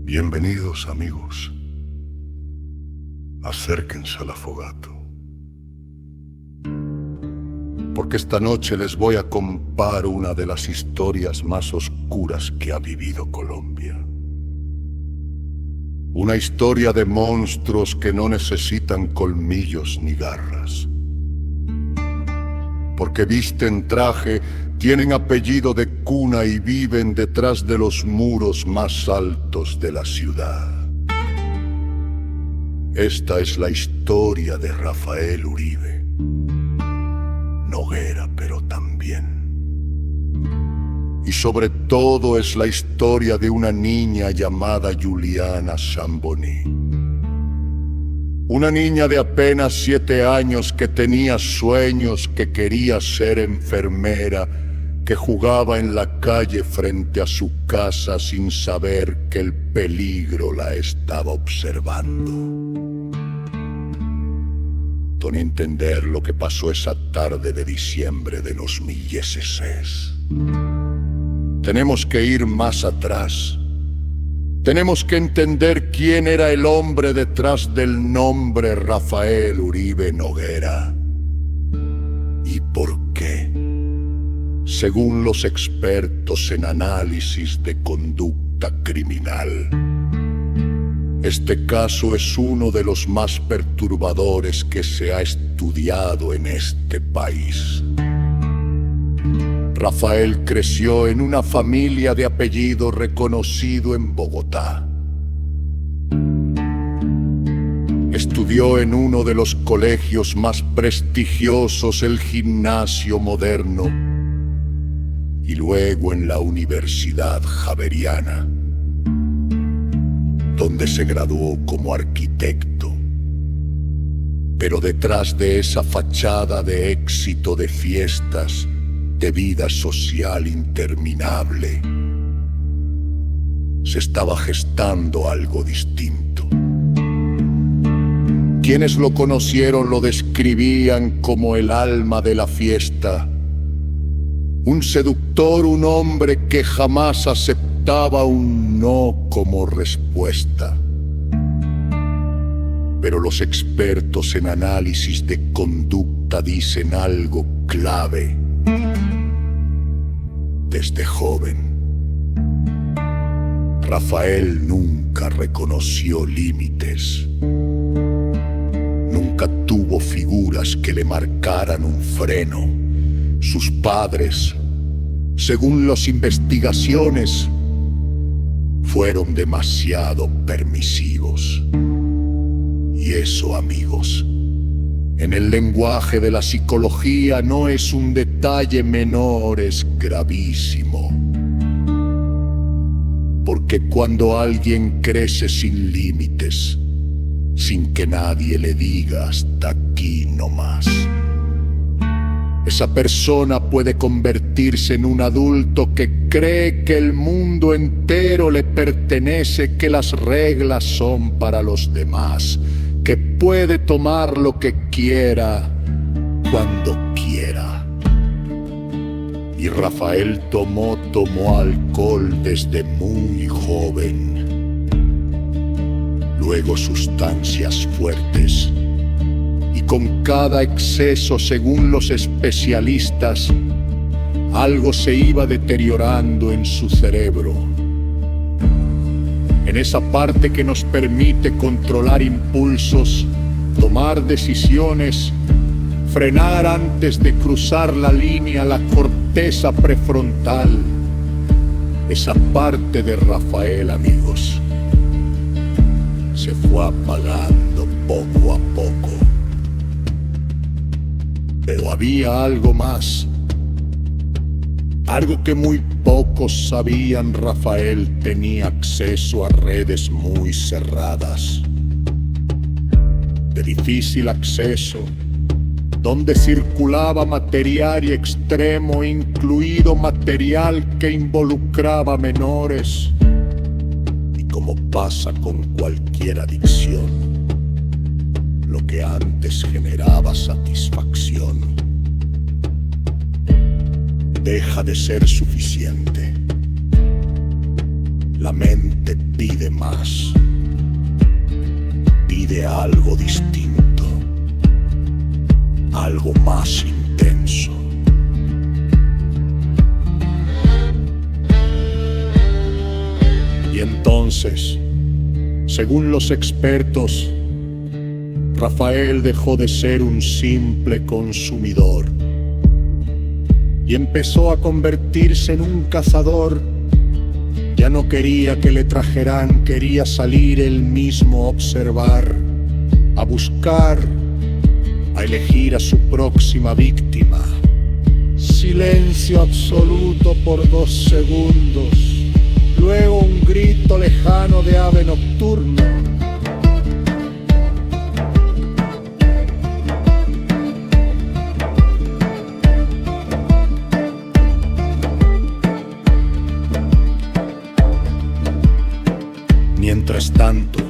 Bienvenidos, amigos. Acérquense a la fogata, porque esta noche les voy a contar una de las historias más oscuras que ha vivido Colombia. Una historia de monstruos que no necesitan colmillos ni garras, porque visten traje, tienen apellido de cuna y viven detrás de los muros más altos de la ciudad. Esta es la historia de Rafael Uribe Noguera, pero también. Y sobre todo es la historia de una niña llamada Juliana Zamboni. Una niña de apenas 7 años que tenía sueños, que quería ser enfermera, que jugaba en la calle frente a su casa sin saber que el peligro la estaba observando. Don entender lo que pasó esa tarde de diciembre de 2016. Tenemos que ir más atrás. Tenemos que entender quién era el hombre detrás del nombre Rafael Uribe Noguera. ¿Y por qué? Según los expertos en análisis de conducta criminal, este caso es uno de los más perturbadores que se ha estudiado en este país. Rafael creció en una familia de apellido reconocido en Bogotá. Estudió en uno de los colegios más prestigiosos, el Gimnasio Moderno, y luego en la Universidad Javeriana, donde se graduó como arquitecto. Pero detrás de esa fachada de éxito, de fiestas, de vida social interminable, se estaba gestando algo distinto. Quienes lo conocieron lo describían como el alma de la fiesta, un seductor, un hombre que jamás aceptaba un no como respuesta. Pero los expertos en análisis de conducta dicen algo clave. Desde joven, Rafael nunca reconoció límites. Nunca tuvo figuras que le marcaran un freno. Sus padres, según las investigaciones, fueron demasiado permisivos. Y eso, amigos, en el lenguaje de la psicología no es un detalle menor, es gravísimo. Porque cuando alguien crece sin límites, sin que nadie le diga hasta aquí no más, esa persona puede convertirse en un adulto que cree que el mundo entero le pertenece, que las reglas son para los demás, que puede tomar lo que quiera, cuando quiera. Y Rafael tomó alcohol desde muy joven, luego sustancias fuertes, y con cada exceso, según los especialistas, algo se iba deteriorando en su cerebro, en esa parte que nos permite controlar impulsos, tomar decisiones, frenar antes de cruzar la línea, la corteza prefrontal. Esa parte de Rafael, amigos, se fue apagando poco a poco. Pero había algo más, algo que muy pocos sabían. Rafael tenía acceso a redes muy cerradas, de difícil acceso, donde circulaba material extremo, incluido material que involucraba menores. Y como pasa con cualquier adicción, lo que antes generaba satisfacción deja de ser suficiente. La mente pide más. Pide algo distinto, algo más intenso. Y entonces, según los expertos, Rafael dejó de ser un simple consumidor y empezó a convertirse en un cazador. Ya no quería que le trajeran, quería salir él mismo a observar, a buscar, a elegir a su próxima víctima. Silencio absoluto por 2 segundos, luego un grito lejano de ave nocturno. Mientras tanto,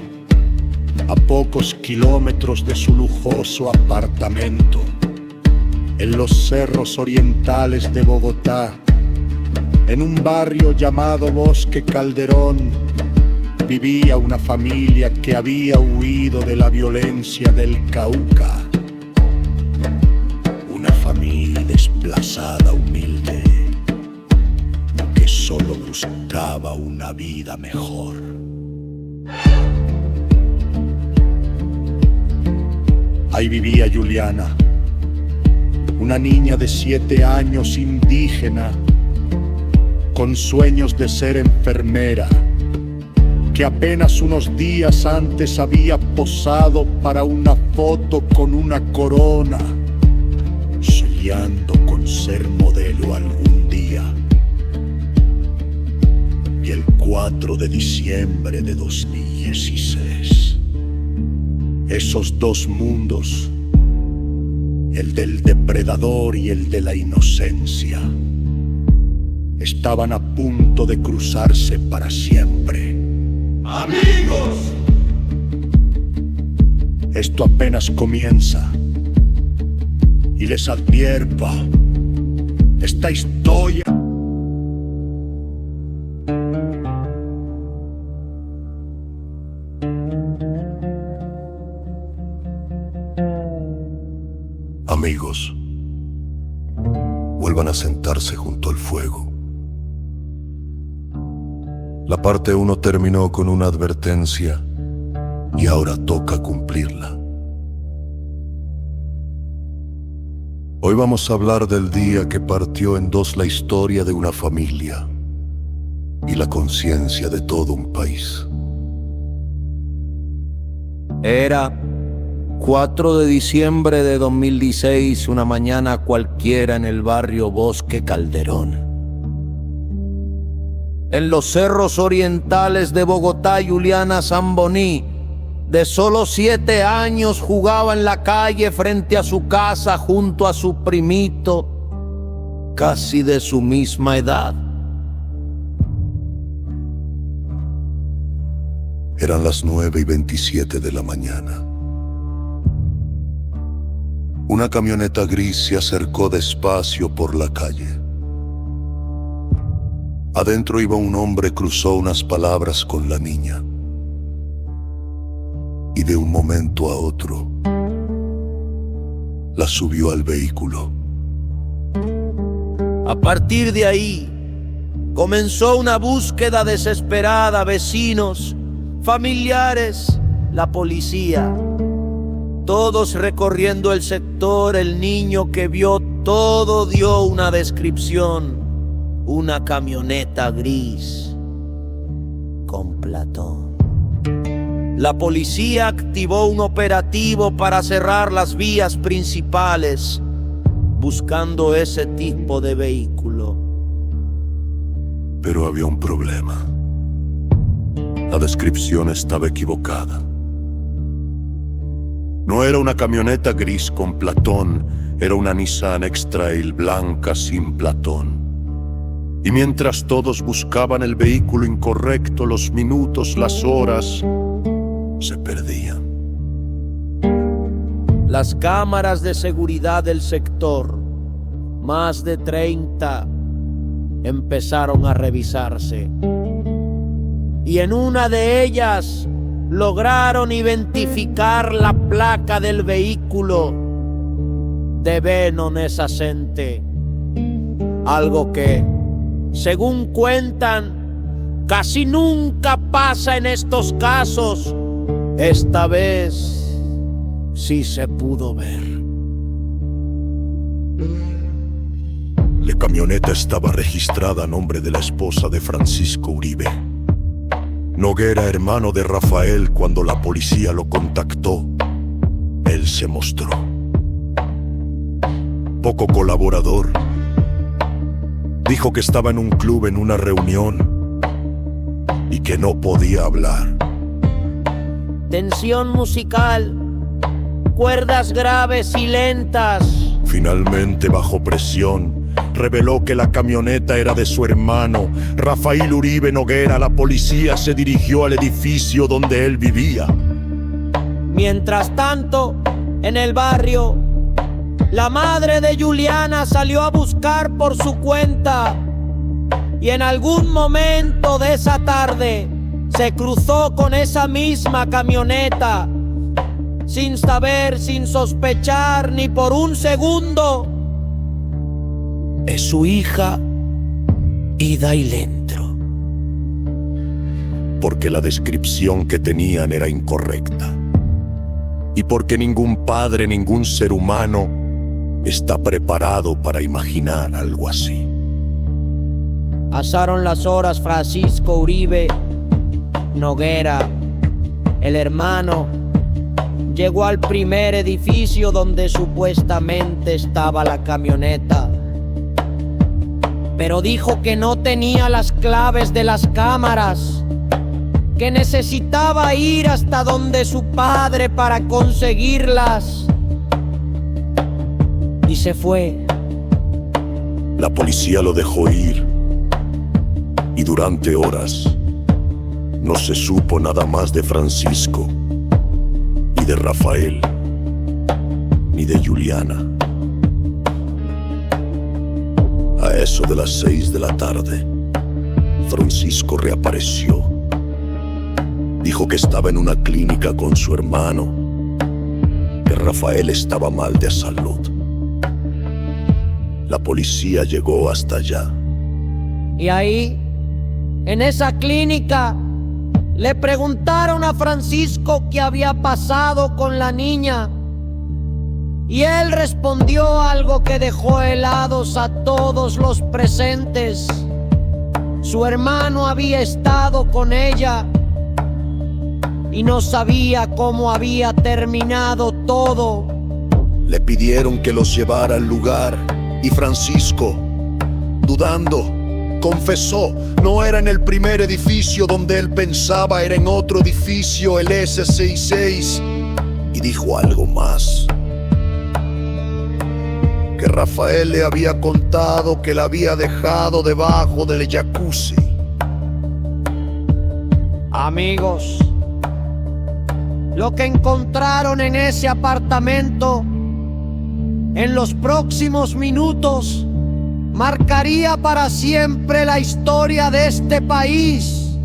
a pocos kilómetros de su lujoso apartamento, en los cerros orientales de Bogotá, en un barrio llamado Bosque Calderón, vivía una familia que había huido de la violencia del Cauca. Una familia desplazada, humilde, que solo buscaba una vida mejor. Ahí vivía Juliana, una niña de 7 años indígena, con sueños de ser enfermera, que apenas unos días antes había posado para una foto con una corona, soñando con ser modelo algún día. Y el 4 de diciembre de 2016, esos 2 mundos, el del depredador y el de la inocencia, estaban a punto de cruzarse para siempre. ¡Amigos! Esto apenas comienza. Y les advierto, esta historia Amigos, vuelvan a sentarse junto al fuego. La parte 1 terminó con una advertencia y ahora toca cumplirla. Hoy vamos a hablar del día que partió en 2 la historia de una familia y la conciencia de todo un país. Era 4 de diciembre de 2016, una mañana cualquiera en el barrio Bosque Calderón. En los cerros orientales de Bogotá, Juliana Zamboní, de solo 7 años, jugaba en la calle frente a su casa junto a su primito, casi de su misma edad. Eran las 9:27 de la mañana. Una camioneta gris se acercó despacio por la calle. Adentro iba un hombre, cruzó unas palabras con la niña. Y de un momento a otro, la subió al vehículo. A partir de ahí, comenzó una búsqueda desesperada. Vecinos, familiares, la policía, todos recorriendo el sector. El niño que vio todo dio una descripción: una camioneta gris con Platón. La policía activó un operativo para cerrar las vías principales, buscando ese tipo de vehículo. Pero había un problema. La descripción estaba equivocada. No era una camioneta gris con Platón, era una Nissan X-Trail blanca sin Platón. Y mientras todos buscaban el vehículo incorrecto, los minutos, las horas se perdían. Las cámaras de seguridad del sector, más de 30, empezaron a revisarse. y en una de ellas lograron identificar la placa del vehículo de Venom Esacente. Algo que, según cuentan, casi nunca pasa en estos casos. Esta vez sí se pudo ver. La camioneta estaba registrada a nombre de la esposa de Francisco Uribe. Noguera, hermano de Rafael, cuando la policía lo contactó, él se mostró poco colaborador. Dijo que estaba en un club en una reunión y que no podía hablar. Tensión musical, cuerdas graves y lentas. Finalmente, bajo presión, reveló que la camioneta era de su hermano, Rafael Uribe Noguera. La policía se dirigió al edificio donde él vivía. Mientras tanto, en el barrio, la madre de Juliana salió a buscar por su cuenta y en algún momento de esa tarde se cruzó con esa misma camioneta, sin saber, sin sospechar ni por un segundo. Es su hija Ida Ilentro. Porque la descripción que tenían era incorrecta. Y porque ningún padre, ningún ser humano está preparado para imaginar algo así. Pasaron las horas. Francisco Uribe Noguera, el hermano, llegó al primer edificio donde supuestamente estaba la camioneta, pero dijo que no tenía las claves de las cámaras, que necesitaba ir hasta donde su padre para conseguirlas. Y se fue. La policía lo dejó ir y durante horas no se supo nada más de Francisco, ni de Rafael, ni de Juliana. A eso de las 6 de la tarde, Francisco reapareció. Dijo que estaba en una clínica con su hermano, que Rafael estaba mal de salud. La policía llegó hasta allá. Y ahí, en esa clínica, le preguntaron a Francisco qué había pasado con la niña. Y él respondió algo que dejó helados a todos los presentes. Su hermano había estado con ella y no sabía cómo había terminado todo. Le pidieron que los llevara al lugar y Francisco, dudando, confesó. No era en el primer edificio donde él pensaba, era en otro edificio, el S66. Y dijo algo más. Que Rafael le había contado que la había dejado debajo del jacuzzi. Amigos, lo que encontraron en ese apartamento en los próximos minutos marcaría para siempre la historia de este país.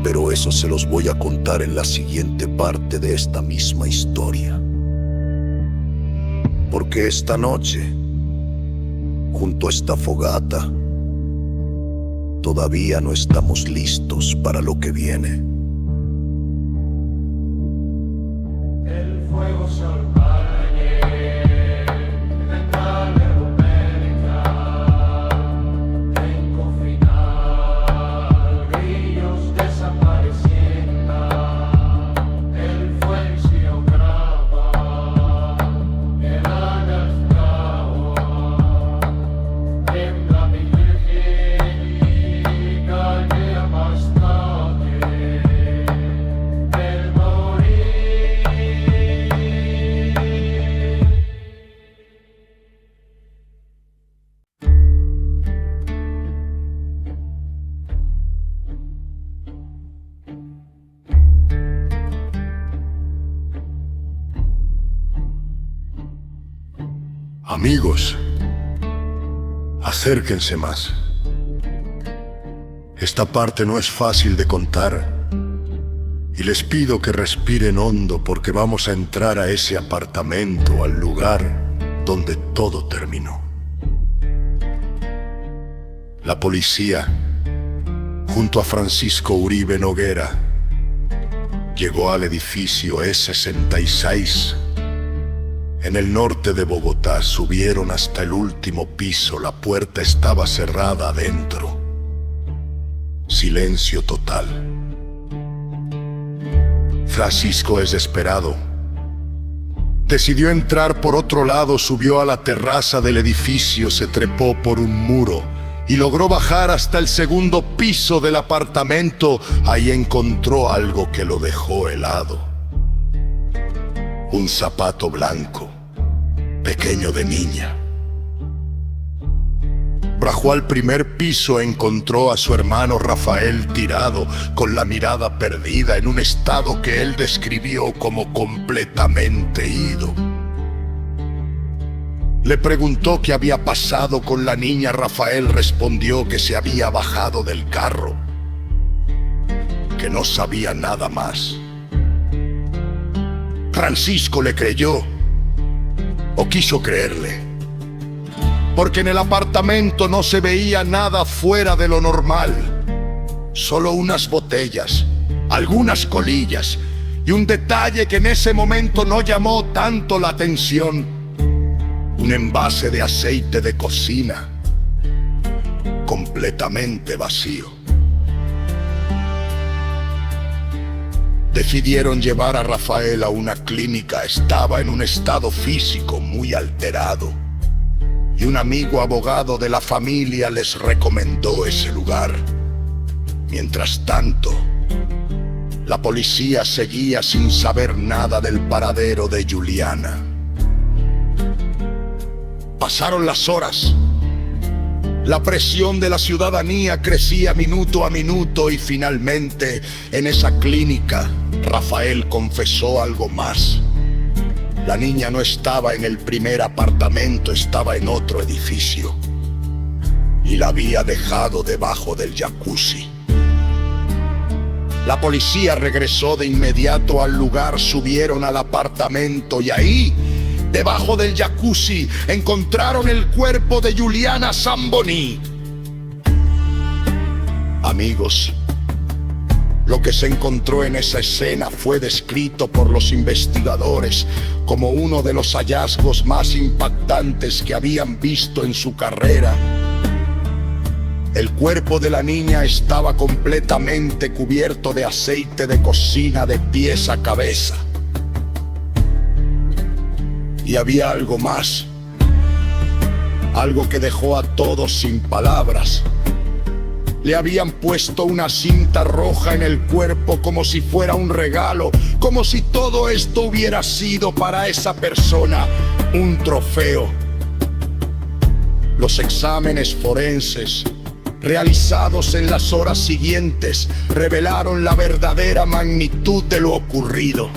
Pero eso se los voy a contar en la siguiente parte de esta misma historia. Porque esta noche, junto a esta fogata, todavía no estamos listos para lo que viene. El fuego se orpañe, vendrá de América, en confinar, grillos desapareciendo, el fuego se graba, el alas agua, tembla mi virgen y calle más tarde, el morir. Amigos, acérquense más. Esta parte no es fácil de contar. Y les pido que respiren hondo porque vamos a entrar a ese apartamento, al lugar donde todo terminó. La policía, junto a Francisco Uribe Noguera, llegó al edificio E66. En el norte de Bogotá subieron hasta el último piso, la puerta estaba cerrada adentro. Silencio total. Francisco, desesperado, decidió entrar por otro lado, subió a la terraza del edificio, se trepó por un muro y logró bajar hasta el segundo piso del apartamento. Ahí encontró algo que lo dejó helado. Un zapato blanco, pequeño de niña. Bajó al primer piso, encontró a su hermano Rafael tirado, con la mirada perdida, en un estado que él describió como completamente ido. Le preguntó qué había pasado con la niña. Rafael respondió que se había bajado del carro, que no sabía nada más. Francisco le creyó, o quiso creerle, porque en el apartamento no se veía nada fuera de lo normal. Solo unas botellas, algunas colillas y un detalle que en ese momento no llamó tanto la atención: un envase de aceite de cocina, completamente vacío. Decidieron llevar a Rafael a una clínica. Estaba en un estado físico muy alterado, y un amigo abogado de la familia les recomendó ese lugar. Mientras tanto, la policía seguía sin saber nada del paradero de Juliana. Pasaron las horas. La presión de la ciudadanía crecía minuto a minuto y finalmente, en esa clínica, Rafael confesó algo más. La niña no estaba en el primer apartamento, estaba en otro edificio. Y la había dejado debajo del jacuzzi. La policía regresó de inmediato al lugar, subieron al apartamento y ahí, debajo del jacuzzi, encontraron el cuerpo de Juliana Zamboni. Amigos, lo que se encontró en esa escena fue descrito por los investigadores como uno de los hallazgos más impactantes que habían visto en su carrera. El cuerpo de la niña estaba completamente cubierto de aceite de cocina de pies a cabeza. Y había algo más, algo que dejó a todos sin palabras. Le habían puesto una cinta roja en el cuerpo como si fuera un regalo, como si todo esto hubiera sido para esa persona un trofeo. Los exámenes forenses realizados en las horas siguientes revelaron la verdadera magnitud de lo ocurrido.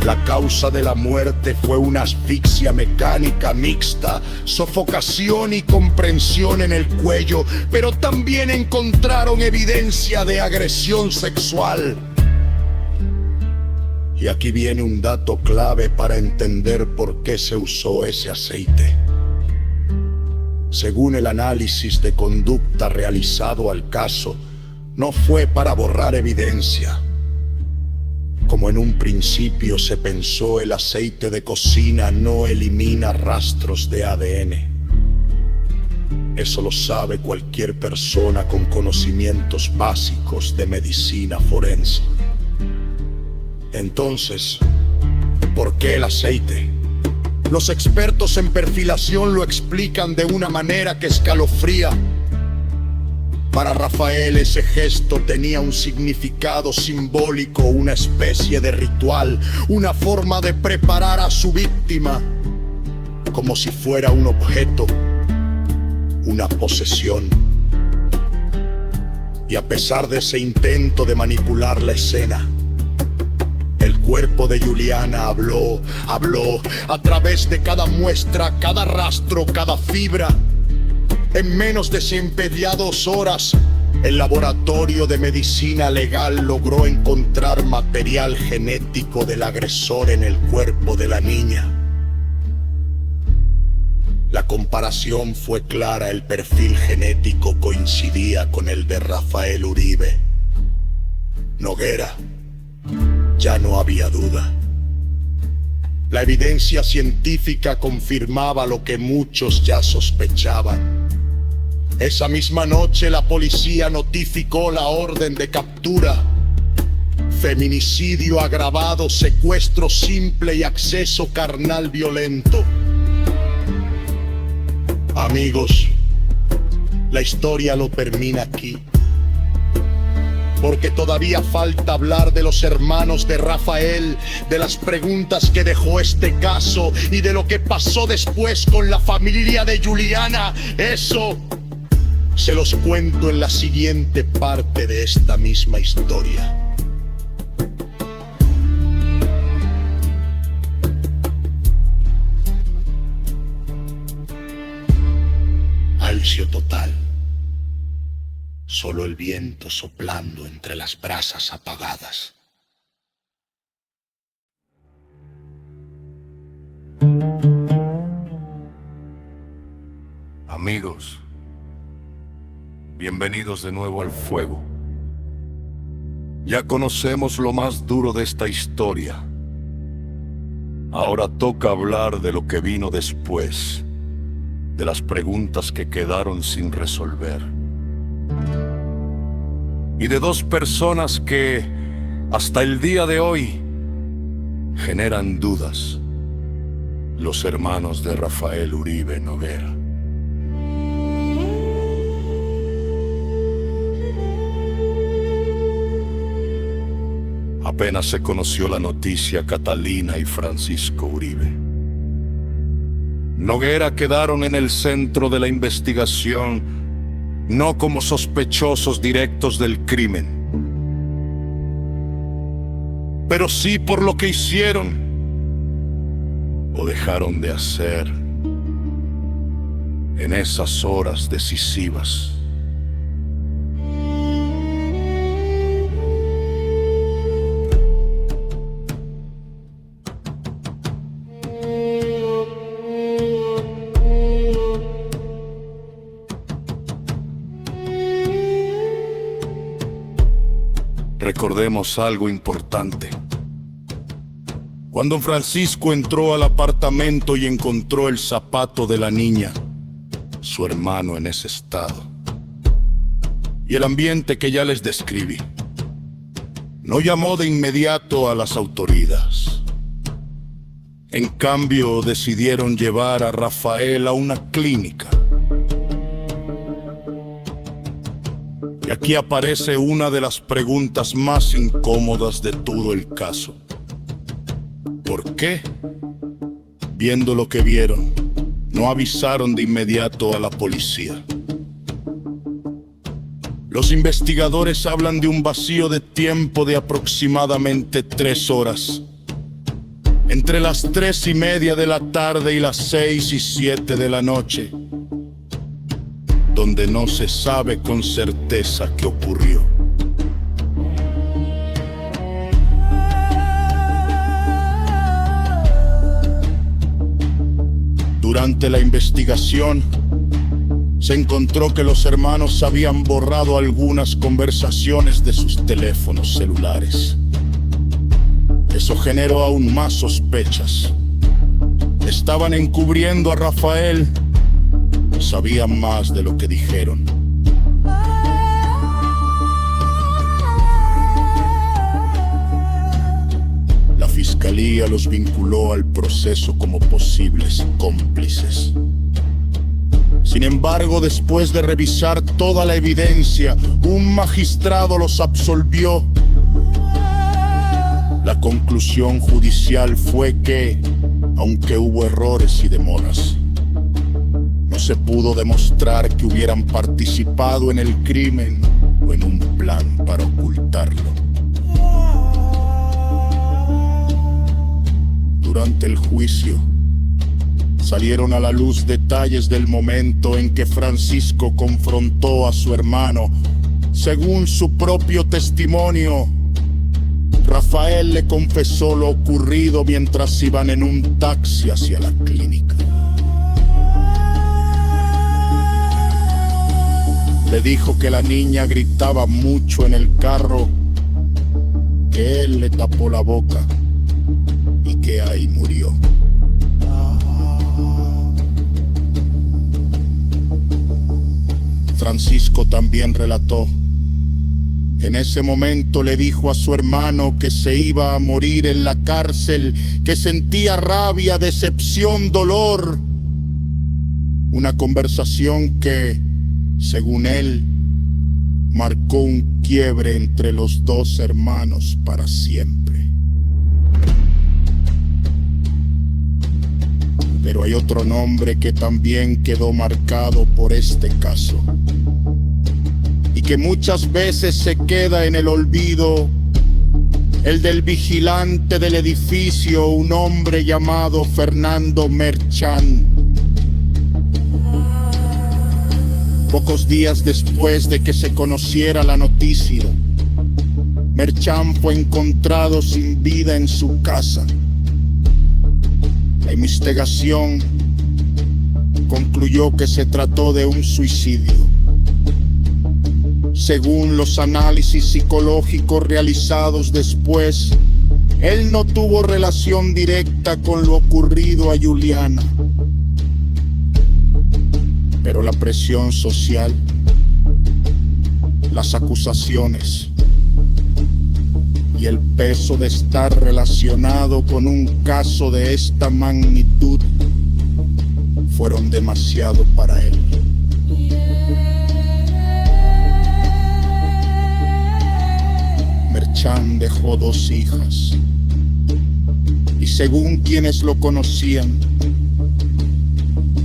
La causa de la muerte fue una asfixia mecánica mixta, sofocación y comprensión en el cuello, pero también encontraron evidencia de agresión sexual. Y aquí viene un dato clave para entender por qué se usó ese aceite. Según el análisis de conducta realizado al caso, no fue para borrar evidencia. Como en un principio se pensó, el aceite de cocina no elimina rastros de ADN. Eso lo sabe cualquier persona con conocimientos básicos de medicina forense. Entonces, ¿por qué el aceite? Los expertos en perfilación lo explican de una manera que escalofría. Para Rafael ese gesto tenía un significado simbólico, una especie de ritual, una forma de preparar a su víctima, como si fuera un objeto, una posesión. Y a pesar de ese intento de manipular la escena, el cuerpo de Juliana habló a través de cada muestra, cada rastro, cada fibra. En menos de 102 horas, el laboratorio de medicina legal logró encontrar material genético del agresor en el cuerpo de la niña. La comparación fue clara, el perfil genético coincidía con el de Rafael Uribe Noguera. Ya no había duda. La evidencia científica confirmaba lo que muchos ya sospechaban. Esa misma noche la policía notificó la orden de captura: feminicidio agravado, secuestro simple y acceso carnal violento. Amigos, la historia no termina aquí, porque todavía falta hablar de los hermanos de Rafael, de las preguntas que dejó este caso y de lo que pasó después con la familia de Juliana. Eso se los cuento en la siguiente parte de esta misma historia. Silencio total. Solo el viento soplando entre las brasas apagadas. Amigos, bienvenidos de nuevo al fuego. Ya conocemos lo más duro de esta historia. Ahora toca hablar de lo que vino después, de las preguntas que quedaron sin resolver, y de dos personas que, hasta el día de hoy, generan dudas: los hermanos de Rafael Uribe Noguera. Apenas se conoció la noticia, Catalina y Francisco Uribe Noguera quedaron en el centro de la investigación, no como sospechosos directos del crimen, pero sí por lo que hicieron o dejaron de hacer en esas horas decisivas. Recordemos algo importante. Cuando Francisco entró al apartamento y encontró el zapato de la niña, su hermano en ese estado, y el ambiente que ya les describí, no llamó de inmediato a las autoridades. En cambio, decidieron llevar a Rafael a una clínica. Y aquí aparece una de las preguntas más incómodas de todo el caso. ¿Por qué? Viendo lo que vieron, no avisaron de inmediato a la policía. Los investigadores hablan de un vacío de tiempo de aproximadamente 3 horas, entre las 3:30 de la tarde y las 6 y 7 de la noche, donde no se sabe con certeza qué ocurrió. Durante la investigación, se encontró que los hermanos habían borrado algunas conversaciones de sus teléfonos celulares. Eso generó aún más sospechas. Estaban encubriendo a Rafael. Sabían más de lo que dijeron. La fiscalía los vinculó al proceso como posibles cómplices. Sin embargo, después de revisar toda la evidencia, un magistrado los absolvió. La conclusión judicial fue que, aunque hubo errores y demoras, no se pudo demostrar que hubieran participado en el crimen o en un plan para ocultarlo. Durante el juicio, salieron a la luz detalles del momento en que Francisco confrontó a su hermano Según su propio testimonio, Rafael le confesó lo ocurrido mientras iban en un taxi hacia la clínica. Le dijo que la niña gritaba mucho en el carro, que él le tapó la boca y que ahí murió. Francisco también relató. En ese momento le dijo a su hermano que se iba a morir en la cárcel, que sentía rabia, decepción, dolor. Una conversación que, según él, marcó un quiebre entre los dos hermanos para siempre. Pero hay otro nombre que también quedó marcado por este caso y que muchas veces se queda en el olvido, el del vigilante del edificio, un hombre llamado Fernando Merchán. Pocos días después de que se conociera la noticia, Merchán fue encontrado sin vida en su casa. La investigación concluyó que se trató de un suicidio. Según los análisis psicológicos realizados después, él no tuvo relación directa con lo ocurrido a Juliana. Pero la presión social, las acusaciones y el peso de estar relacionado con un caso de esta magnitud fueron demasiado para él. Merchán dejó 2 hijas y, según quienes lo conocían,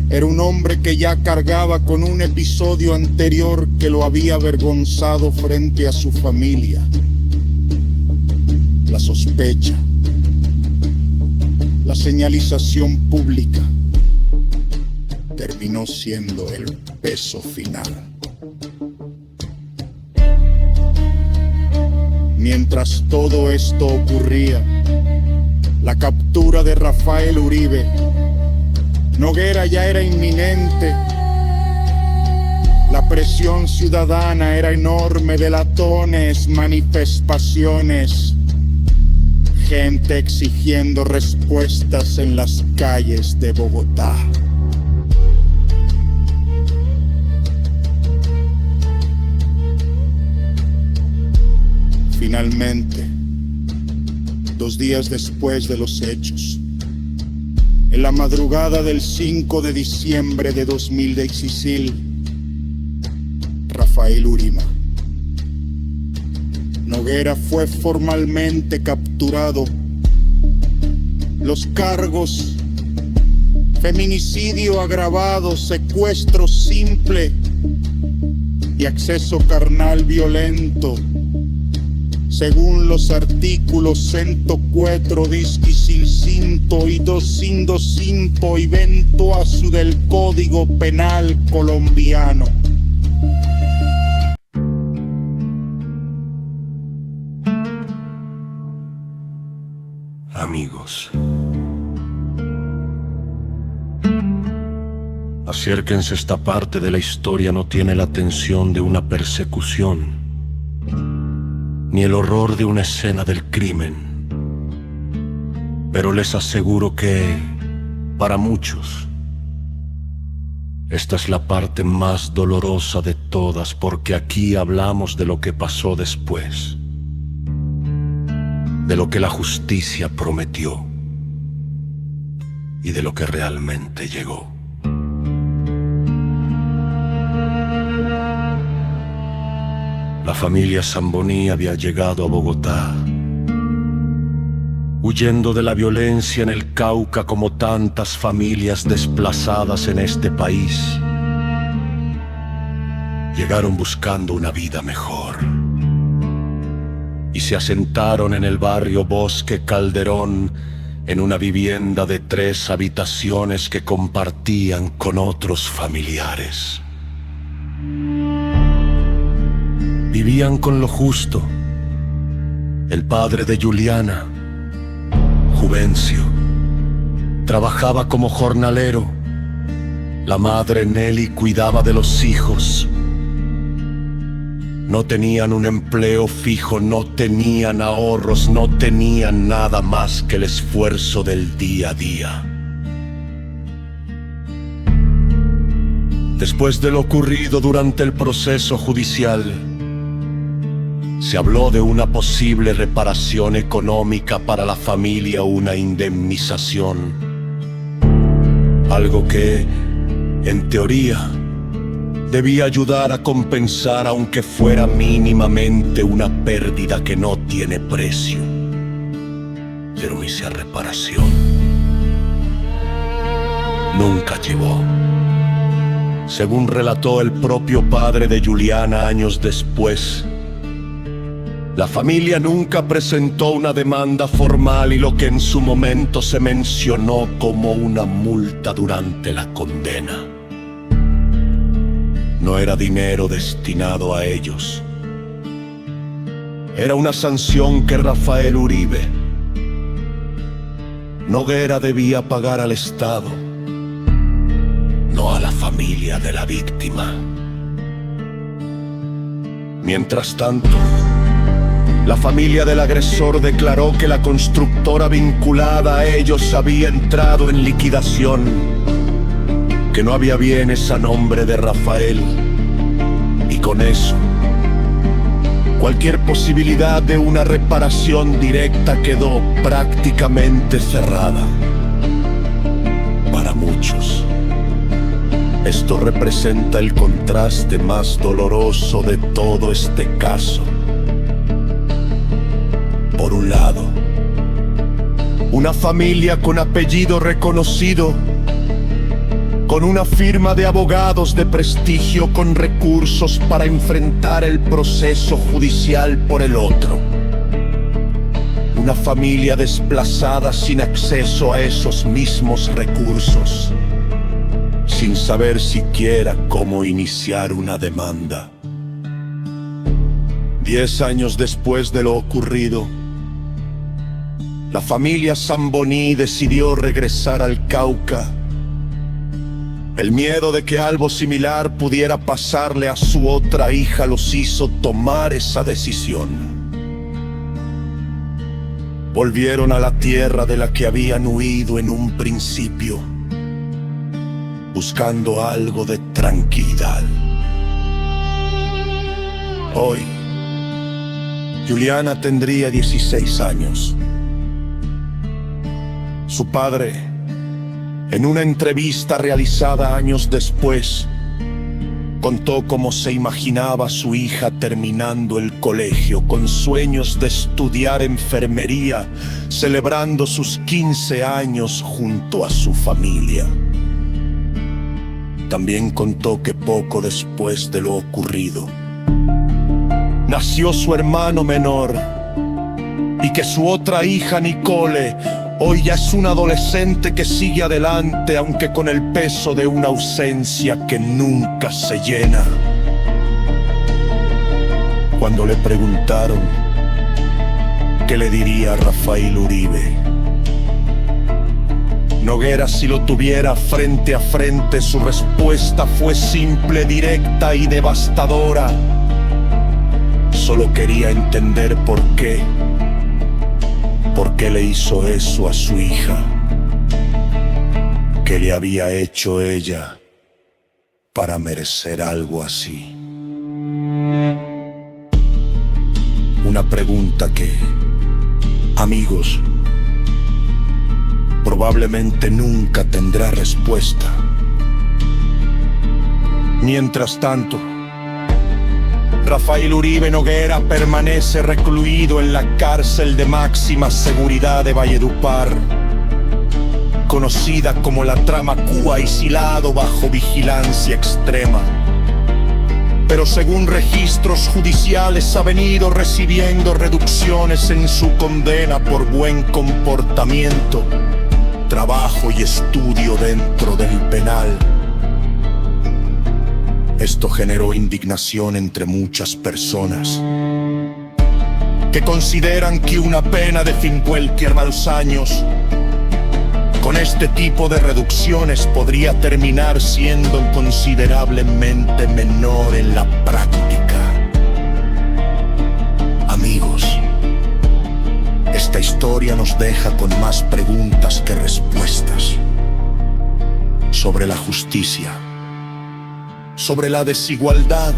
era un hombre que ya cargaba con un episodio anterior que lo había avergonzado frente a su familia. La sospecha, la señalización pública, terminó siendo el peso final. Mientras todo esto ocurría, la captura de Rafael Uribe, Noguera ya era inminente. La presión ciudadana era enorme, delatones, manifestaciones, gente exigiendo respuestas en las calles de Bogotá. Finalmente, 2 días después de los hechos, en la madrugada del 5 de diciembre de 2016, Rafael Uribe Noguera fue formalmente capturado. Los cargos: feminicidio agravado, secuestro simple y acceso carnal violento, según los artículos 104 disqui 500 y 205 y 28 del Código Penal colombiano. Amigos, acérquense, esta parte de la historia no tiene la tensión de una persecución, ni el horror de una escena del crimen. Pero les aseguro que, para muchos, esta es la parte más dolorosa de todas, porque aquí hablamos de lo que pasó después, de lo que la justicia prometió y de lo que realmente llegó. La familia Zamboní había llegado a Bogotá, huyendo de la violencia en el Cauca como tantas familias desplazadas en este país. Llegaron buscando una vida mejor y se asentaron en el barrio Bosque Calderón, en una vivienda de 3 habitaciones que compartían con otros familiares. vivían con lo justo. El padre de Juliana, Juvencio, trabajaba como jornalero. La madre Nelly cuidaba de los hijos. No tenían un empleo fijo, no tenían ahorros, no tenían nada más que el esfuerzo del día a día. Después de lo ocurrido durante el proceso judicial, se habló de una posible reparación económica para la familia, una indemnización. Algo que, en teoría, debía ayudar a compensar, aunque fuera mínimamente, una pérdida que no tiene precio. Pero esa reparación nunca llegó. Según relató el propio padre de Juliana años después, la familia nunca presentó una demanda formal y lo que en su momento se mencionó como una multa durante la condena no era dinero destinado a ellos. Era una sanción que Rafael Uribe Noguera debía pagar al Estado, no a la familia de la víctima. Mientras tanto, la familia del agresor declaró que la constructora vinculada a ellos había entrado en liquidación, que no había bienes a nombre de Rafael, y con eso, cualquier posibilidad de una reparación directa quedó prácticamente cerrada. Para muchos, esto representa el contraste más doloroso de todo este caso. Por un lado, una familia con apellido reconocido, con una firma de abogados de prestigio, con recursos para enfrentar el proceso judicial. Por el otro, una familia desplazada sin acceso a esos mismos recursos, sin saber siquiera cómo iniciar una demanda. 10 años después de lo ocurrido, la familia Zamboni decidió regresar al Cauca. El miedo de que algo similar pudiera pasarle a su otra hija los hizo tomar esa decisión. Volvieron a la tierra de la que habían huido en un principio, buscando algo de tranquilidad. Hoy, Juliana tendría 16 años. Su padre, en una entrevista realizada años después, contó cómo se imaginaba a su hija terminando el colegio, con sueños de estudiar enfermería, celebrando sus 15 años junto a su familia. También contó que poco después de lo ocurrido, nació su hermano menor y que su otra hija, Nicole, hoy ya es una adolescente que sigue adelante, aunque con el peso de una ausencia que nunca se llena. Cuando le preguntaron qué le diría a Rafael Uribe Noguera si lo tuviera frente a frente, su respuesta fue simple, directa y devastadora. Solo quería entender por qué le hizo eso a su hija. ¿Qué le había hecho ella para merecer algo así? Una pregunta que, amigos, probablemente nunca tendrá respuesta. Mientras tanto, Rafael Uribe Noguera permanece recluido en la cárcel de máxima seguridad de Valledupar, conocida como la trama Cuba, aislado bajo vigilancia extrema. Pero según registros judiciales ha venido recibiendo reducciones en su condena por buen comportamiento, trabajo y estudio dentro del penal. Esto generó indignación entre muchas personas que consideran que una pena de 50 años con este tipo de reducciones podría terminar siendo considerablemente menor en la práctica. Amigos, esta historia nos deja con más preguntas que respuestas sobre la justicia, sobre la desigualdad,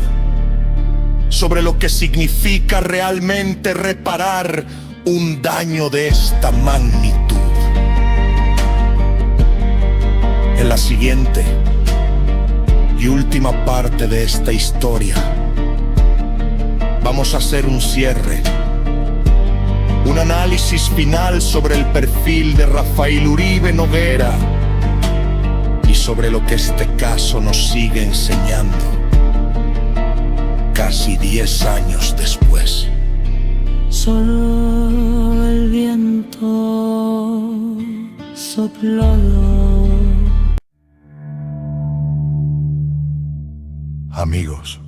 sobre lo que significa realmente reparar un daño de esta magnitud. En la siguiente y última parte de esta historia, vamos a hacer un cierre, un análisis final sobre el perfil de Rafael Uribe Noguera y sobre lo que este caso nos sigue enseñando casi 10 años después. Solo el viento sopló. Amigos,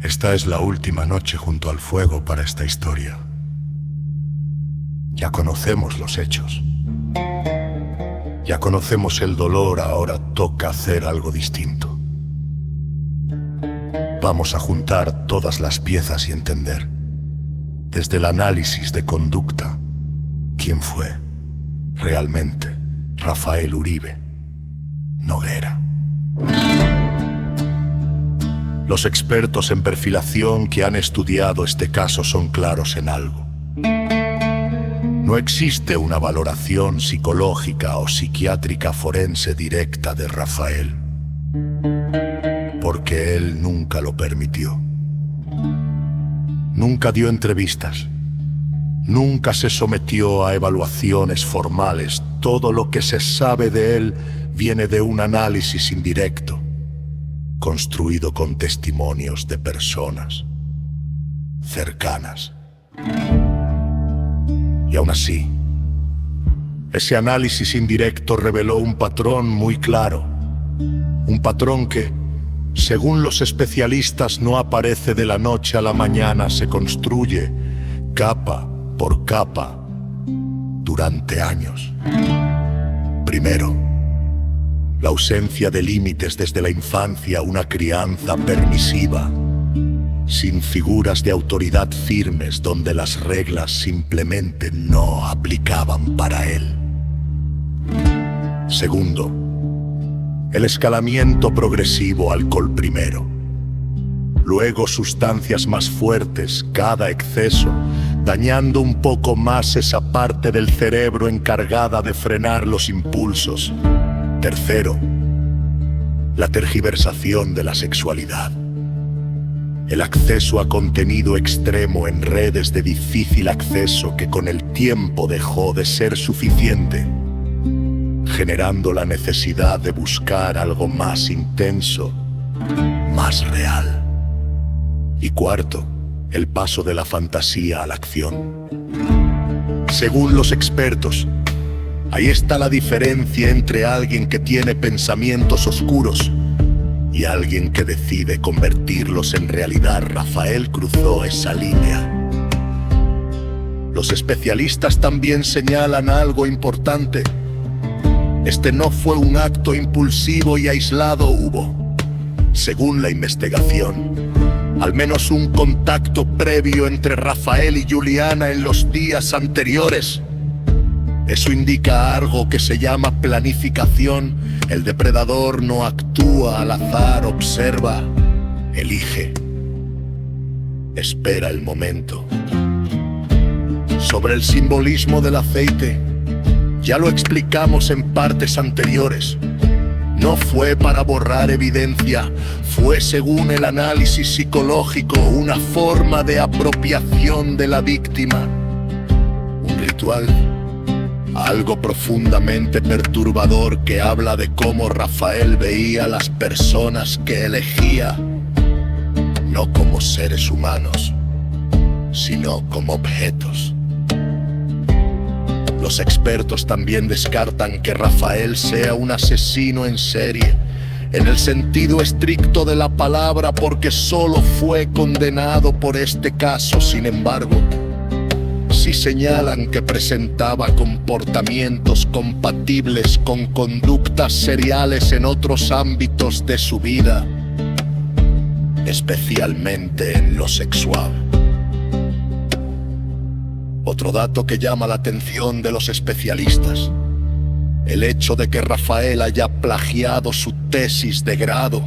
esta es la última noche junto al fuego para esta historia. Ya conocemos los hechos. Ya conocemos el dolor, ahora toca hacer algo distinto. Vamos a juntar todas las piezas y entender, desde el análisis de conducta, quién fue realmente Rafael Uribe Noguera. Los expertos en perfilación que han estudiado este caso son claros en algo. No existe una valoración psicológica o psiquiátrica forense directa de Rafael, porque él nunca lo permitió. Nunca dio entrevistas, nunca se sometió a evaluaciones formales. Todo lo que se sabe de él viene de un análisis indirecto, construido con testimonios de personas cercanas. Y aún así, ese análisis indirecto reveló un patrón muy claro, un patrón que, según los especialistas, no aparece de la noche a la mañana, se construye capa por capa durante años. Primero, la ausencia de límites desde la infancia, una crianza permisiva, sin figuras de autoridad firmes, donde las reglas simplemente no aplicaban para él. Segundo, el escalamiento progresivo, alcohol primero, luego sustancias más fuertes, cada exceso, dañando un poco más esa parte del cerebro encargada de frenar los impulsos. Tercero, la tergiversación de la sexualidad. El acceso a contenido extremo en redes de difícil acceso que con el tiempo dejó de ser suficiente, generando la necesidad de buscar algo más intenso, más real. Y cuarto, el paso de la fantasía a la acción. Según los expertos, ahí está la diferencia entre alguien que tiene pensamientos oscuros y alguien que decide convertirlos en realidad. Rafael cruzó esa línea. Los especialistas también señalan algo importante. Este no fue un acto impulsivo y aislado, hubo, según la investigación, al menos un contacto previo entre Rafael y Juliana en los días anteriores. Eso indica algo que se llama planificación. El depredador no actúa al azar, observa, elige, espera el momento. Sobre el simbolismo del aceite, ya lo explicamos en partes anteriores. No fue para borrar evidencia, fue, según el análisis psicológico, una forma de apropiación de la víctima. Un ritual, algo profundamente perturbador que habla de cómo Rafael veía a las personas que elegía, no como seres humanos, sino como objetos. Los expertos también descartan que Rafael sea un asesino en serie. en el sentido estricto de la palabra, porque solo fue condenado por este caso. Sin embargo, sí señalan que presentaba comportamientos compatibles con conductas seriales en otros ámbitos de su vida, especialmente en lo sexual. Otro dato que llama la atención de los especialistas: el hecho de que Rafael haya plagiado su tesis de grado,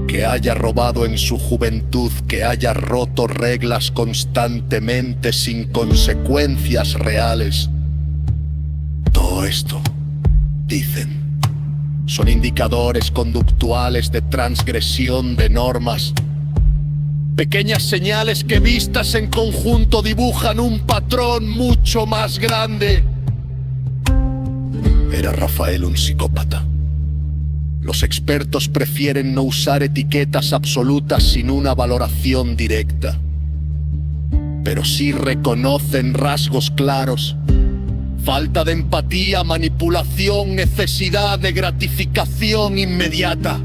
que haya robado en su juventud, que haya roto reglas constantemente sin consecuencias reales. Todo esto, dicen, son indicadores conductuales de transgresión de normas. Pequeñas señales que vistas en conjunto dibujan un patrón mucho más grande. ¿Era Rafael un psicópata? Los expertos prefieren no usar etiquetas absolutas sin una valoración directa, pero sí reconocen rasgos claros: falta de empatía, manipulación, necesidad de gratificación inmediata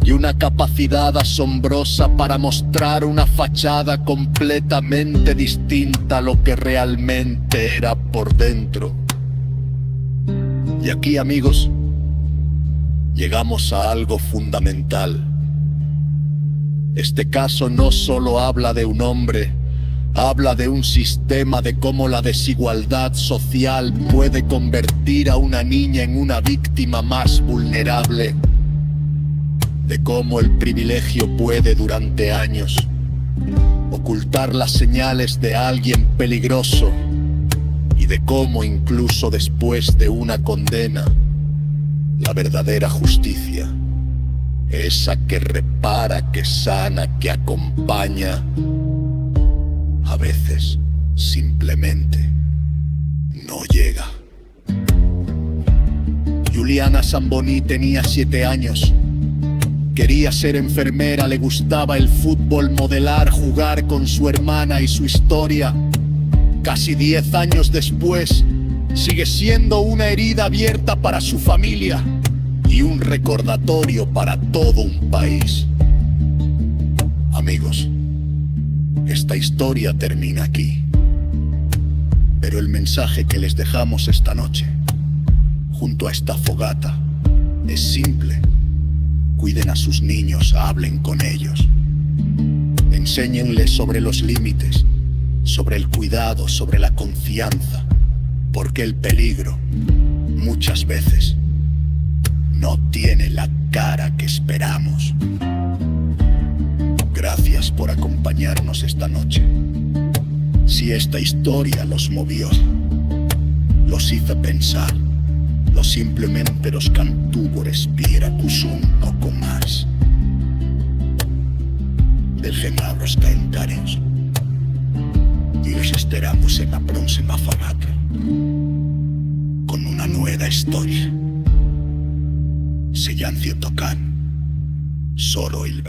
y una capacidad asombrosa para mostrar una fachada completamente distinta a lo que realmente era por dentro. Y aquí, amigos, llegamos a algo fundamental. Este caso no solo habla de un hombre, habla de un sistema, de cómo la desigualdad social puede convertir a una niña en una víctima más vulnerable, de cómo el privilegio puede durante años ocultar las señales de alguien peligroso, y de cómo incluso después de una condena, la verdadera justicia, esa que repara, que sana, que acompaña, a veces simplemente no llega. Juliana Samboni tenía 7 años. Quería ser enfermera, le gustaba el fútbol, modelar, jugar con su hermana, y su historia, casi 10 años después, sigue siendo una herida abierta para su familia y un recordatorio para todo un país. Amigos, esta historia termina aquí, pero el mensaje que les dejamos esta noche, junto a esta fogata, es simple: cuiden a sus niños, hablen con ellos, enséñenles sobre los límites, sobre el cuidado, sobre la confianza, porque el peligro muchas veces no tiene la cara que esperamos. Gracias por acompañarnos esta noche. Si esta historia los movió, los hizo pensar, lo simplemente los cantuvo respirar un poco más. Dejen los comentarios y los esperamos en la próxima fogata con una nueva historia. Silencio tocan, solo el